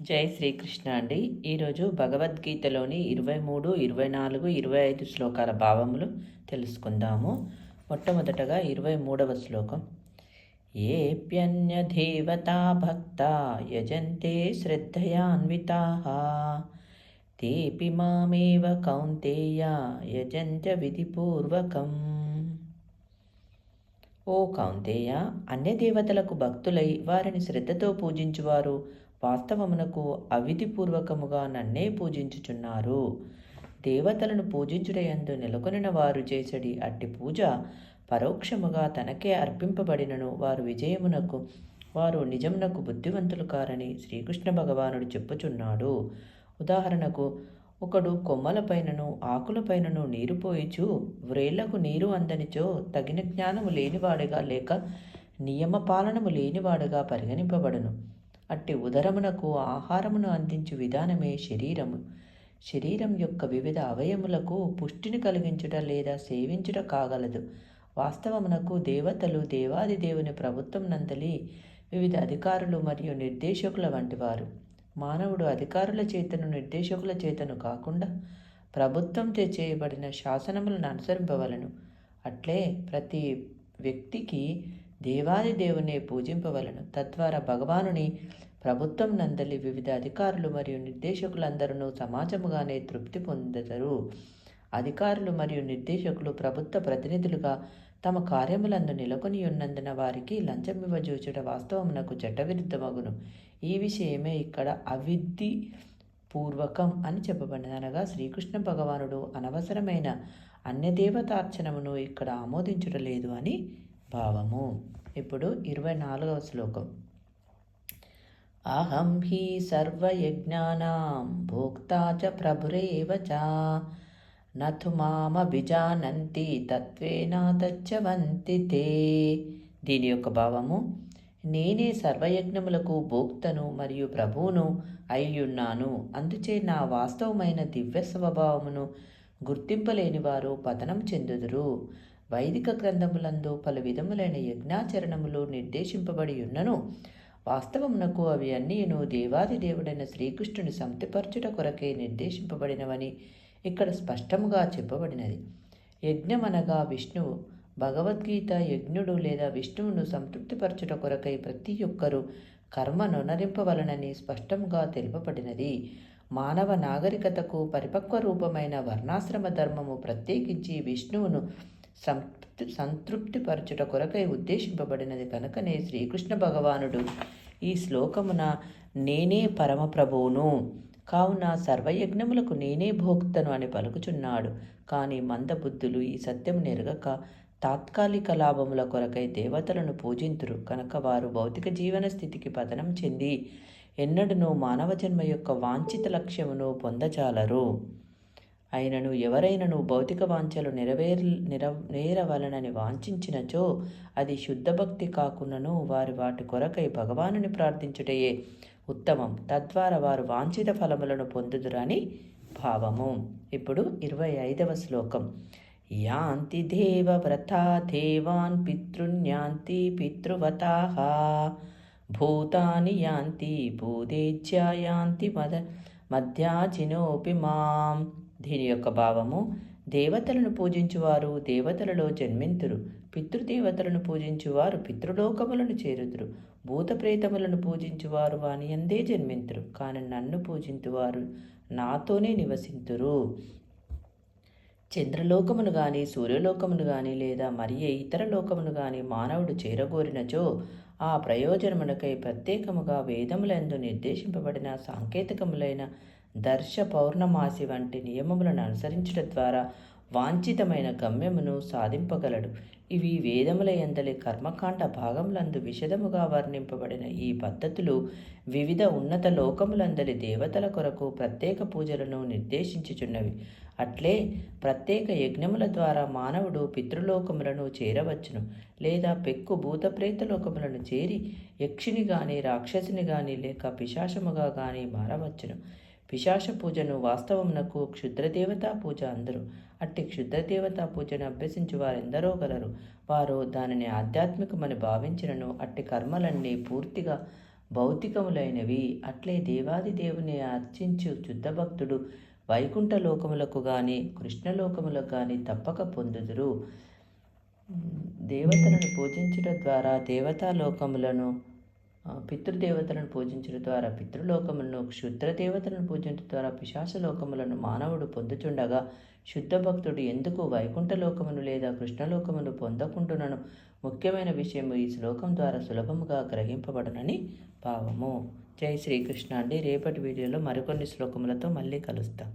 జై శ్రీకృష్ణ అండి. ఈరోజు భగవద్గీతలోని 23, 24, 25 శ్లోకాల భావములు తెలుసుకుందాము. మొట్టమొదటగా 23వ శ్లోకం. ఏప్యన్యదేవతా భక్తా యజంతే శ్రద్ధయాన్వితాః తేపి మామేవ కౌంతేయ యజంత విధిపూర్వకం. ఓ కౌంతేయ, అన్య దేవతలకు భక్తులై వారిని శ్రద్ధతో పూజించువారు వాస్తవమునకు అవిధిపూర్వకముగా నన్నే పూజించుచున్నారు. దేవతలను పూజించుటయందు నెలకొనిన వారు చేసడి అట్టి పూజ పరోక్షముగా తనకే అర్పింపబడినను వారు నిజమునకు బుద్ధివంతులు కారని శ్రీకృష్ణ భగవానుడు చెప్పుచున్నాడు. ఉదాహరణకు, ఒకడు కొమ్మలపైనను ఆకులపైనను నీరు పోయిచు వ్రేళ్లకు నీరు అందనిచో తగిన జ్ఞానము లేనివాడుగా లేక నియమపాలనము లేనివాడుగా పరిగణింపబడును. అట్టి ఉదరమునకు ఆహారమును అందించు విధానమే శరీరము. శరీరం యొక్క వివిధ అవయములకు పుష్టిని కలిగించుట లేదా సేవించుట కాగలదు. వాస్తవమునకు దేవతలు దేవాది దేవుని ప్రభుత్వం నందలి వివిధ అధికారులు మరియు నిర్దేశకుల వంటివారు. మానవుడు అధికారుల చేతను నిర్దేశకుల చేతను కాకుండా ప్రభుత్వంతో చేయబడిన శాసనములను అనుసరింపవలను. అట్లే ప్రతి వ్యక్తికి దేవాది దేవునే పూజింపవలను. తద్వారా భగవానుని ప్రభుత్వం నందలి వివిధ అధికారులు మరియు నిర్దేశకులందరూ సమాజముగానే తృప్తి పొందుతారు. అధికారులు మరియు నిర్దేశకులు ప్రభుత్వ ప్రతినిధులుగా తమ కార్యములందు నెలకొని ఉన్నందున వారికి లంచమివ్వజూచుట వాస్తవమునకు చట్టవిరుద్ధమగును. ఈ విషయమే ఇక్కడ అవిధి పూర్వకం అని చెప్పబడినది. అనగా శ్రీకృష్ణ భగవానుడు అనవసరమైన అన్యదేవతార్చనమును ఇక్కడ ఆమోదించుటలేదు అని భావము. ఇప్పుడు 24వ శ్లోకం. అహం హి సర్వయజ్ఞానాం భోక్తా చ ప్రభురేవ చ నతు మామభిజానంతి తత్వేన తచ్చవంతి తే. దీని యొక్క భావము, నేనే సర్వయజ్ఞములకు భోక్తను మరియు ప్రభువును అయ్యున్నాను. అందుచే నా వాస్తవమైన దివ్య స్వభావమును గుర్తింపలేని వారు పతనం చెందుదురు. వైదిక గ్రంథములందు పలు విధములైన యజ్ఞాచరణములు నిర్దేశింపబడి ఉన్నను. వాస్తవమునకు అవి అన్నీను దేవాది దేవుడైన శ్రీకృష్ణుని సంతృప్తిపరచుట కొరకే నిర్దేశింపబడినవని ఇక్కడ స్పష్టముగా చెప్పబడినది. యజ్ఞమనగా విష్ణువు. భగవద్గీత యజ్ఞుడు లేదా విష్ణువును సంతృప్తిపరచుట కొరకై ప్రతి ఒక్కరూ కర్మనొనరింపవలనని స్పష్టంగా తెలుపబడినది. మానవ నాగరికతకు పరిపక్వ రూపమైన వర్ణాశ్రమ ధర్మము ప్రత్యేకించి విష్ణువును సంతృప్తిపరచుట కొరకై ఉద్దేశింపబడినది కనుకనే శ్రీకృష్ణ భగవానుడు ఈ శ్లోకమున నేనే పరమప్రభువును కావున సర్వయజ్ఞములకు నేనే భోక్తను అని పలుకుచున్నాడు. కానీ మందబుద్ధులు ఈ సత్యము నెరగక తాత్కాలిక లాభముల కొరకై దేవతలను పూజింతురు. కనుక వారు భౌతిక జీవన స్థితికి పతనం చెంది ఎన్నడూ మానవ జన్మ యొక్క వాంఛిత లక్ష్యమును పొందజాలరు. అయినను ఎవరైనను భౌతిక వాంఛలు నెరవేరవలనని వాంఛించినచో అది శుద్ధ భక్తి కాకున్నను వాటి కొరకై భగవానుని ప్రార్థించుటయే ఉత్తమం. తద్వారా వారు వాంఛిత ఫలములను పొందుదురని భావము. ఇప్పుడు 25వ శ్లోకం. యాంతి దేవవ్రతా దేవాన్ పితృన్యాంతి పితృవతాః భూతాని యాంతి భూదేజ్యా యాంతి మధ్యాజినోపి మాం. దీని యొక్క భావము, దేవతలను పూజించువారు దేవతలలో జన్మింతురు. పితృదేవతలను పూజించువారు పితృలోకములను చేరుదురు. భూతప్రేతములను పూజించువారు వాని యందే జన్మింతురు. కానీ నన్ను పూజించువారు నాతోనే నివసింతురు. చంద్రలోకమును గాని సూర్యలోకమును గాని లేదా మరి ఇతర లోకమును గాని మానవుడు చేరగోరినచో ఆ ప్రయోజనమునకై ప్రత్యేకముగా వేదములందు నిర్దేశింపబడిన సాంకేతికములైన దర్శ పౌర్ణమాసి వంటి నియమములను అనుసరించడం ద్వారా వాంఛితమైన గమ్యమును సాధింపగలడు. ఇవి వేదముల యందలి కర్మకాండ భాగములందు విశదముగా వర్ణింపబడిన ఈ పద్ధతులు వివిధ ఉన్నత లోకములందలి దేవతల కొరకు ప్రత్యేక పూజలను నిర్దేశించుచున్నవి. అట్లే ప్రత్యేక యజ్ఞముల ద్వారా మానవుడు పితృలోకములను చేరవచ్చును, లేదా పెక్కు భూతప్రేత లోకములను చేరి యక్షిని గాని రాక్షసిని గాని లేక పిశాచముగా గాని మారవచ్చును. పిశాచ పూజను వాస్తవమునకు క్షుద్రదేవతా పూజ అందరు. అట్టి క్షుద్రదేవతా పూజను అభ్యసించు వారెందరో గలరు. వారు దానిని ఆధ్యాత్మికమని భావించినను అట్టి కర్మలన్నీ పూర్తిగా భౌతికములైనవి. అట్లే దేవాది దేవుని అర్చించు శుద్ధభక్తుడు వైకుంఠ లోకములకు గాని కృష్ణలోకములకు గాని తప్పక పొందుదురు. దేవతలను పూజించడం ద్వారా దేవతాలోకములను, పితృదేవతలను పూజించడం ద్వారా పితృలోకములను, క్షుద్రదేవతలను పూజించడం ద్వారా పిశాచలోకములను మానవుడు పొందుచుండగా శుద్ధ భక్తుడు ఎందుకు వైకుంఠలోకమును లేదా కృష్ణలోకమును పొందకుండునను ముఖ్యమైన విషయము ఈ శ్లోకం ద్వారా సులభముగా గ్రహింపబడనని భావము. జై శ్రీకృష్ణ అండి. రేపటి వీడియోలో మరికొన్ని శ్లోకములతో మళ్ళీ కలుస్తాం.